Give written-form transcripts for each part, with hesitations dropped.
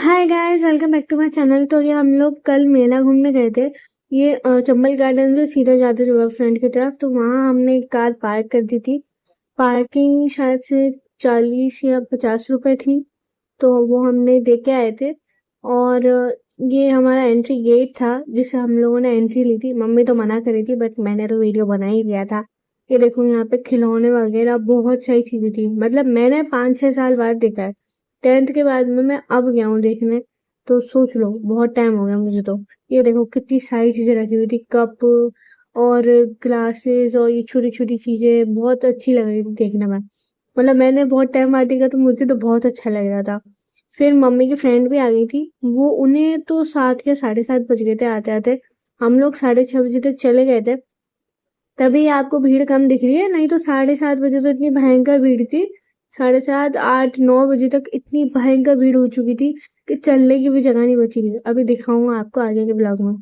Hi guys, welcome back to my channel. तो ये हम लोग कल मेला घूमने गए थे। ये चंबल गार्डन से सीधा जाते थे रिवर फ्रंट की तरफ। तो वहाँ हमने एक कार पार्क कर दी थी। पार्किंग शायद से 40 या 50 रुपए थी। तो वो हमने दे के आए थे। और ये हमारा एंट्री गेट था जिससे हम लोगों ने एंट्री ली थी। मम्मी तो मना करी थी बट मैंने तो वीडियो बना ही लिया था। ये देखो यहाँ पे खिलौने वगैरह बहुत सारी चीजें थी। मतलब मैंने 5-6 साल बाद देखा है। 10th के बाद में मैं अब गया हूँ देखने। तो सोच लो, बहुत टाइम हो गया मुझे तो। ये देखो कितनी सारी चीजें रखी हुई थी, कप और ग्लासेस और ये छोटी छोटी चीजें बहुत अच्छी लग रही थी देखने में। मतलब मैंने बहुत टाइम बाद देखा तो मुझे तो बहुत अच्छा लग रहा था। फिर मम्मी की फ्रेंड भी आ गई थी। वो उन्हें तो 7 या 7:30 बज गए थे आते आते। हम लोग 6:30 बजे तक चले गए थे। तभी आपको भीड़ कम दिख रही है, नहीं तो 7:30 बजे तो इतनी भयंकर भीड़ थी। 7:30, 8, 9 बजे तक इतनी भयंकर भीड़ हो चुकी थी कि चलने की भी जगह नहीं बची थी। अभी दिखाऊंगा आपको आगे के ब्लॉग में।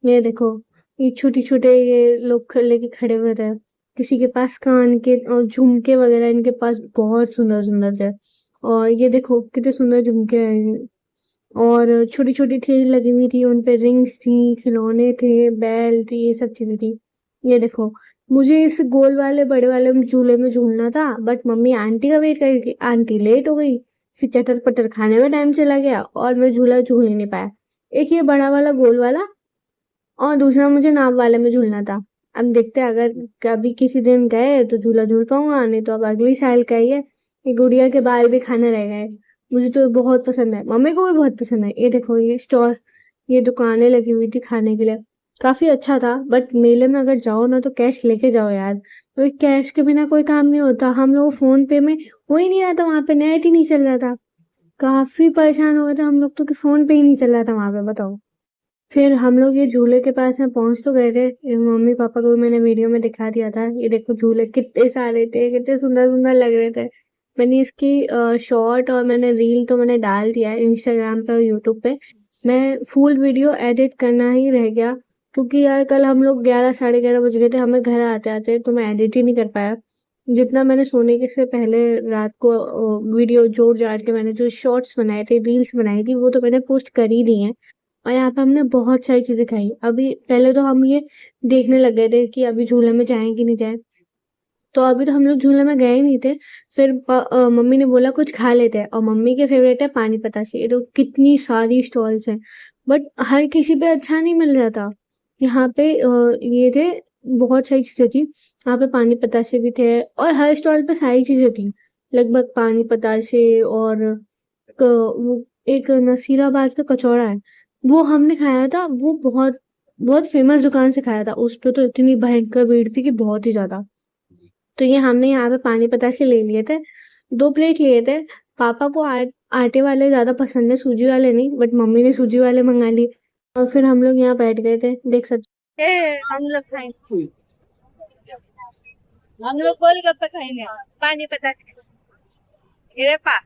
ये देखो, ये छोटे छोटे ये लोग लेके खड़े हुए थे। किसी के पास कान के और झुमके वगैरह इनके पास बहुत सुंदर सुंदर थे। और ये देखो कितने सुंदर झुमके हैं। और छोटी छोटी ठेल लगी हुई थी, उन पे रिंग्स थी, खिलौने थे, बैल थी, ये सब चीजें थी। ये देखो, मुझे इस गोल वाले बड़े वाले झूले में झूलना था बट मम्मी आंटी का वेट कर रही थी। आंटी लेट हो गई। फिर चटर पटर खाने में टाइम चला गया और मैं झूला झूल ही नहीं पाया। एक ये बड़ा वाला गोल वाला और दूसरा मुझे नाव वाले में झूलना था। अब देखते हैं, अगर कभी किसी दिन गए तो झूला झूल पाऊंगा, नहीं तो अब अगली साल का ही है। ये गुड़िया के बाल भी खाने रह गए। मुझे तो बहुत पसंद है, मम्मी को भी बहुत पसंद है। ये देखो, ये स्टॉल, ये दुकानें लगी हुई थी खाने के लिए। काफी अच्छा था बट मेले में अगर जाओ ना तो कैश लेके जाओ यार, क्योंकि कैश के बिना कोई काम नहीं होता। हम लोग फोन पे में हो ही नहीं रहा था, वहां पे नेट ही नहीं चल रहा था। काफी परेशान हो गए थे हम लोग तो कि फोन पे ही नहीं चल रहा था वहां पे, बताओ। फिर हम लोग ये झूले के पास में पहुंच तो गए थे। ये मम्मी पापा को भी मैंने वीडियो में दिखा दिया था। ये देखो झूले कितने सारे थे, कितने सुंदर सुंदर लग रहे थे। मैंने इसकी शॉर्ट और मैंने रील तो मैंने डाल दिया है इंस्टाग्राम पे और यूट्यूब पे। मैं फुल वीडियो एडिट करना ही रह गया, क्योंकि यार कल हम लोग 11, 11:30 बज गए थे हमें घर आते आते, तो मैं एडिट ही नहीं कर पाया। जितना मैंने सोने के से पहले रात को वीडियो जोड़ जाड़ के मैंने जो शॉर्ट्स बनाए थे, रील्स बनाई थी, वो तो मैंने पोस्ट कर ही दी है। और यहाँ पे हमने बहुत सारी चीजें खाई। अभी पहले तो हम ये देखने लग गए थे कि अभी झूले में जाएं कि नहीं जाएं। तो अभी तो हम लोग झूले में गए ही नहीं थे। फिर मम्मी ने बोला कुछ खा लेते हैं, और मम्मी के फेवरेट है पानी बतासे। ये तो कितनी सारी स्टॉल्स हैं बट हर किसी पे अच्छा नहीं मिल रहा था। यहाँ पे ये थे, बहुत सारी चीजें थी। यहाँ पे पानी बतासे भी थे और हर स्टॉल पे सारी चीजें थी। लगभग पानी बतासे और वो एक नसीराबाद का कचौड़ा है, वो हमने खाया था। वो बहुत बहुत फेमस दुकान से खाया था। उस पे तो इतनी भयंकर भीड़ थी कि बहुत ही ज्यादा। तो ये हमने यहाँ पे पानी पतासे ले लिए थे। 2 प्लेट लिए थे। पापा को आटे वाले ज्यादा पसंद है, सूजी वाले नहीं, बट मम्मी ने सूजी वाले मंगा लिए। और फिर हम लोग यहाँ बैठ गए थे, देख सकते हम लोग खाएंगे, हम लोग गोलगप्पे खाएंगे, पानी पतासे। ये पा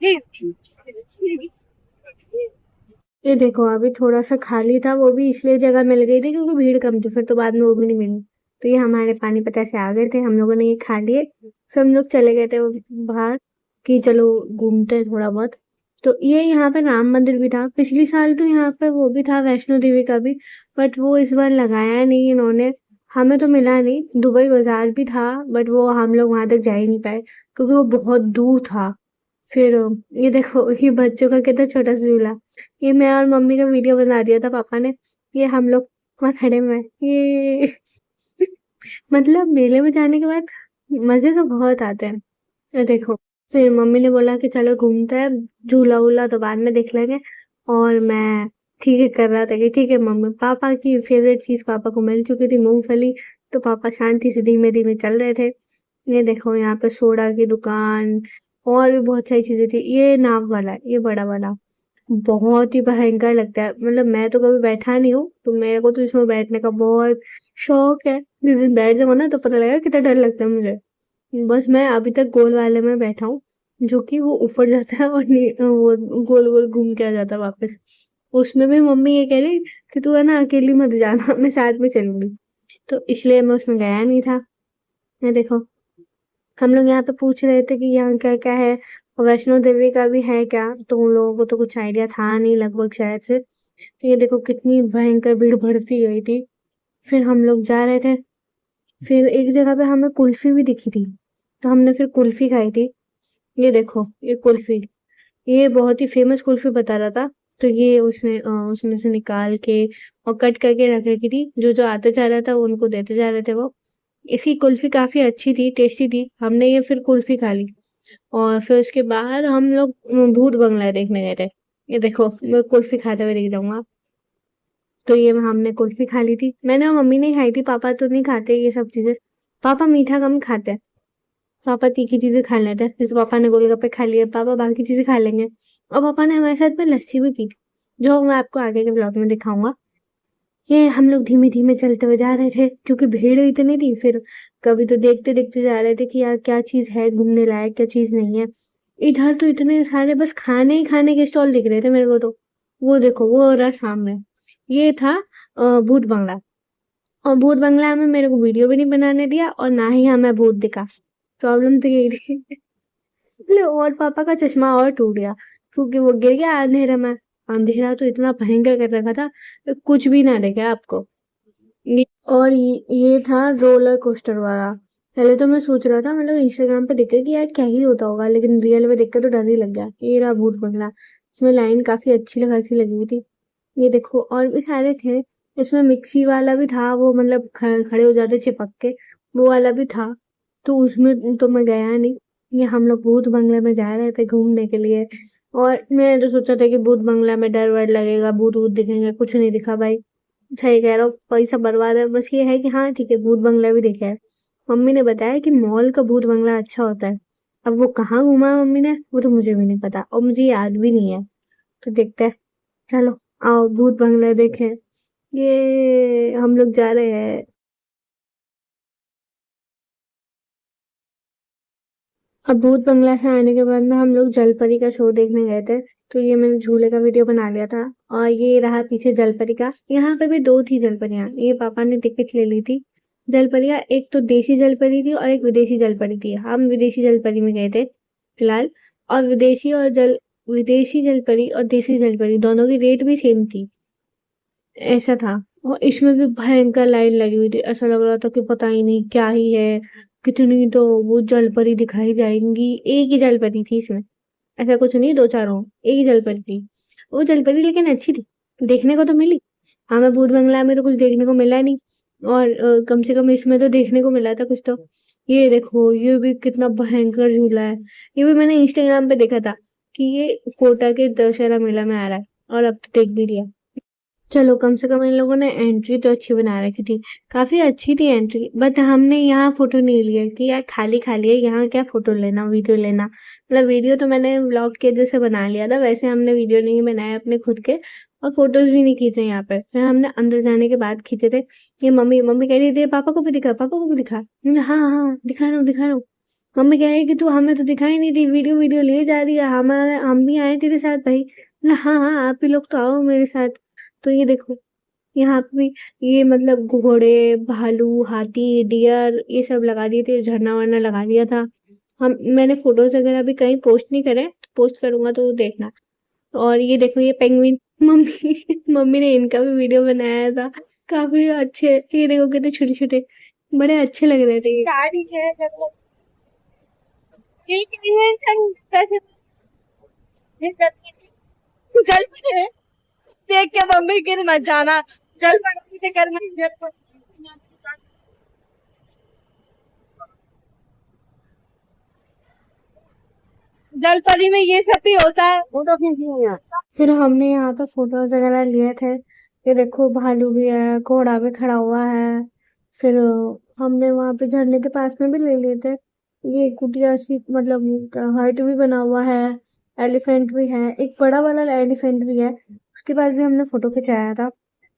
प्लीज। ये देखो, अभी थोड़ा सा खाली था, वो भी इसलिए जगह मिल गई थी क्योंकि भीड़ कम थी। फिर तो बाद में वो भी नहीं मिली। तो ये हमारे पानी पता से आ गए थे, हम लोगों ने ये खा लिए। फिर हम लोग चले गए थे बाहर कि चलो घूमते हैं थोड़ा बहुत। तो ये यहाँ पे राम मंदिर भी था। पिछली साल तो यहाँ पे वो भी था, वैष्णो देवी का भी। बट वो इस बार लगाया नहीं इन्होंने। हमें तो मिला नहीं। दुबई बाजार भी था बट वो हम लोग वहां तक जा ही नहीं पाए क्योंकि वो बहुत दूर था। फिर ये देखो, ये बच्चों का कितना छोटा सा झूला। ये मैं और मम्मी का वीडियो बना दिया था पापा ने। ये हम लोग वहाँ खड़े हुए हैं। ये मतलब मेले में जाने के बाद मजे तो बहुत आते हैं। ये देखो, फिर मम्मी ने बोला कि चलो घूमते हैं, झूला वूला तो बाद में देख लेंगे। और मैं ठीक है कर रहा था कि ठीक है मम्मी। पापा की फेवरेट चीज पापा को मिल चुकी थी, मूंगफली। तो पापा शांति से धीमे धीमे चल रहे थे। ये देखो, यहाँ पे सोडा की दुकान और भी बहुत सारी चीजें थी। ये नाव वाला है, ये बड़ा वाला, बहुत ही भयंकर लगता है। मतलब मैं तो कभी बैठा नहीं हूँ, तो मेरे को तो इसमें बैठने का बहुत शौक है। जिस दिन बैठ जाऊँ ना तो पता लगेगा कितना डर लगता है मुझे। बस मैं अभी तक गोल वाले में बैठा हूँ, जो कि वो ऊपर जाता है और वो गोल गोल घूम के आ जाता है वापस। उसमें भी मम्मी ये कह रही कि तू है ना अकेली मत जाना, मैं साथ में चलूंगी। तो इसलिए मैं उसमें गया नहीं था। ये देखो, हम लोग यहाँ पे पूछ रहे थे कि यहाँ क्या क्या है, और वैष्णो देवी का भी है क्या, तो उन लोगों को तो कुछ आइडिया था नहीं लगभग शायद से। तो ये देखो कितनी भयंकर भीड़ भरती गई थी। फिर हम लोग जा रहे थे, फिर एक जगह पे हमें कुल्फी भी दिखी थी, तो हमने फिर कुल्फी खाई थी। ये देखो ये कुल्फी, ये बहुत ही फेमस कुल्फी बता रहा था। तो ये उसने उसमें से निकाल के और कट करके रख रखी थी, जो जो आते जा रहा था वो उनको देते जा रहे थे वो। इसकी कुल्फी काफी अच्छी थी, टेस्टी थी। हमने ये फिर कुल्फी खा ली, और फिर उसके बाद हम लोग भूत बंगला देखने गए थे। ये देखो मैं कुल्फी खाते हुए दिख जाऊंगा। तो ये हमने कुल्फी खा ली थी, मैंने और मम्मी ने खाई थी, पापा तो नहीं खाते ये सब चीजें। पापा मीठा कम खाते हैं, पापा तीखी चीजें खा लेते हैं। जैसे पापा ने गोलगप्पे खा लिए, पापा बाकी चीजें खा लेंगे। और पापा ने हमारे साथ में लस्सी भी पी थी, जो मैं आपको आगे के ब्लॉग में दिखाऊंगा। ये हम लोग धीमे धीमे चलते हुए जा रहे थे, क्योंकि भीड़ इतनी थी। फिर कभी तो देखते देखते जा रहे थे कि यार क्या चीज है घूमने लायक, क्या चीज नहीं है। इधर तो इतने सारे बस खाने ही खाने के स्टॉल दिख रहे थे मेरे को तो। वो देखो वो रहा सामने, ये था भूत बंगला। और भूत बंगला में मेरे को वीडियो भी नहीं बनाने दिया, और ना ही हमें भूत दिखा। प्रॉब्लम तो यही थी। और पापा का चश्मा और टूट गया, क्योंकि वो गिर गया अंधेरे में। अंधेरा तो इतना भयंकर कर रखा था कि कुछ भी ना दिखे आपको। और ये था रोलर कोस्टर वाला। पहले तो मैं सोच रहा था, मतलब इंस्टाग्राम पे देख के कि यार क्या ही होता होगा, लेकिन रियल में देख कर तो डर ही लग गया। ये रहा भूत बंगला, इसमें लाइन काफी अच्छी खासी लगी हुई थी। ये देखो और भी सारे थे। इसमें मिक्सी वाला भी था, वो मतलब खड़े हो जाते चिपक के, वो वाला भी था। तो उसमें तो मैं गया नहीं। ये हम लोग भूत बंगले में जा रहे थे घूमने के लिए। और मैंने तो सोचा था कि भूत बंगला में डर वर लगेगा, भूत वूत दिखेंगे, कुछ नहीं दिखा भाई। सही कह रहा हूँ, पैसा बर्बाद है। बस ये है कि हाँ ठीक है, भूत बंगला भी देखा है। मम्मी ने बताया कि मॉल का भूत बंगला अच्छा होता है। अब वो कहाँ घुमा मम्मी ने, वो तो मुझे भी नहीं पता, और मुझे याद भी नहीं है। तो देखते हैं, चलो आओ भूत बंगला देखें। ये हम लोग जा रहे हैं। अब भूत बंगला से आने के बाद में हम लोग जलपरी का शो देखने गए थे। तो ये मैंने झूले का वीडियो बना लिया था। और ये रहा पीछे जलपरी का। यहाँ पे भी दो थी जलपरियां, ये पापा ने टिकट ले ली थी। जलपरियां एक तो देसी जलपरी थी और एक विदेशी जलपरी थी। हम विदेशी जलपरी में गए थे फिलहाल। और विदेशी जलपरी और देसी जलपरी दोनों की रेट भी सेम थी, ऐसा था। और इसमें भी भयंकर लाइन लगी हुई थी, ऐसा लग रहा था कि पता ही नहीं क्या ही है। कितनी तो वो जलपरी दिखाई जाएंगी, एक ही जलपरी थी इसमें। ऐसा कुछ नहीं दो चार हो, एक ही जलपरी थी। वो जलपरी लेकिन अच्छी थी, देखने को तो मिली। हमें भूत बंगला में तो कुछ देखने को मिला नहीं। और कम से कम इसमें तो देखने को मिला था कुछ तो। ये देखो ये भी कितना भयंकर झूला है। ये भी मैंने इंस्टाग्राम पे देखा था कि ये कोटा के दशहरा मेला में आ रहा है, और अब तो देख भी लिया। चलो कम से कम इन लोगों ने एंट्री तो अच्छी बना रखी थी। काफी अच्छी थी एंट्री, बट हमने यहाँ फोटो नहीं लिया कि यार खाली खाली है, यहाँ क्या फोटो लेना वीडियो लेना। मतलब वीडियो तो मैंने व्लॉग के जैसे बना लिया था, वैसे हमने वीडियो नहीं बनाए अपने खुद के। और फोटोज भी नहीं खींचे यहाँ पे, फिर हमने अंदर जाने के बाद खींचे थे। ये मम्मी मम्मी कह रही थी पापा को भी दिखा, पापा को भी दिखा। मैंने, हाँ हाँ हाँ, दिखा रहा हूँ दिखा रहा हूँ। मम्मी कह रही कि तू हमें तो दिखाई नहीं दी, वीडियो वीडियो ले जा रही है, हमारे हम भी आए तेरे साथ भाई। मैंने, हाँ हाँ आप ही लोग तो आओ मेरे साथ। तो ये देखो यहाँ पे भी, ये मतलब घोड़े भालू हाथी डियर ये सब लगा दिए थे, झरना वरना लगा दिया था। हम मैंने फोटोज वगैरह भी कहीं पोस्ट नहीं करे, पोस्ट करूंगा तो वो देखना। और ये देखो ये पेंगुइन, मम्मी मम्मी ने इनका भी वीडियो बनाया था। काफी अच्छे, ये देखो कितने छोटे छोटे, बड़े अच्छे लग रहे थे ये। गाड़ी है जब एक इन्वेंशन कैसे जल पड़े देख के मम्मी गिर मत जाना। जल पड़ने से करना जल पड़ जलपरी में ये सब भी होता है। फोटो खींचनी है। फिर हमने यहाँ पे फोटोज वगैरह लिए थे। ये देखो भालू भी है, घोड़ा भी खड़ा हुआ है। फिर हमने वहां पे झरने के पास में भी ले लिए थे। ये कुटिया सी मतलब हर्ट भी बना हुआ है। एलिफेंट भी है, एक बड़ा वाला एलिफेंट भी है, उसके पास भी हमने फोटो खिंचाया था।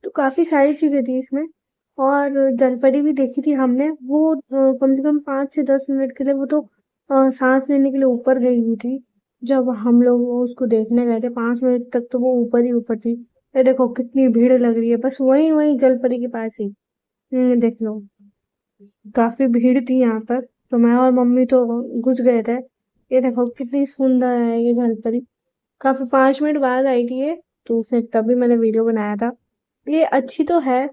तो काफी सारी चीजें थी इसमें। और जलपरी भी देखी थी हमने, वो कम से कम 5 से 10 मिनट के लिए वो तो सांस लेने के लिए ऊपर गई हुई थी। जब हम लोग उसको देखने गए थे 5 मिनट तक तो वो ऊपर ही ऊपर थी। ये देखो कितनी भीड़ लग रही है, बस वहीं वहीं जलपरी के पास ही। देख लो काफी भीड़ थी यहाँ पर। तो मैं और मम्मी तो घुस गए थे। ये देखो कितनी सुंदर है ये जलपरी। काफी 5 मिनट बाद आई थी ये, तो फिर तभी मैंने वीडियो बनाया था। ये अच्छी तो है,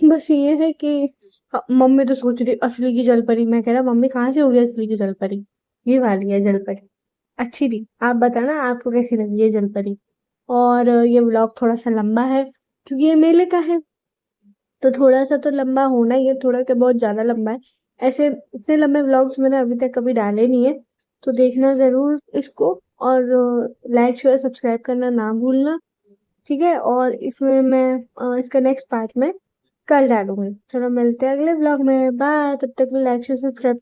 बस ये है कि मम्मी तो सोच रही असली की जलपरी। मैं कह रहा मम्मी कहाँ से हो गई असली की जलपरी। ये वाली है जलपरी, अच्छी थी। आप बताना आपको कैसी लगी ये जलपरी। और ये व्लॉग थोड़ा सा लंबा है क्योंकि ये मेले का है, तो थोड़ा सा तो लंबा होना ही है, थोड़ा क्या बहुत ज्यादा लंबा है। ऐसे इतने लंबे व्लॉग्स मैंने अभी तक कभी डाले नहीं है, तो देखना जरूर इसको। और लाइक शेयर सब्सक्राइब करना ना भूलना, ठीक है। और इसमें मैं इसका नेक्स्ट पार्ट में कल डालूंगी। चलो मिलते हैं अगले व्लॉग में, बाय। तब तक लाइक शेयर सब्सक्राइब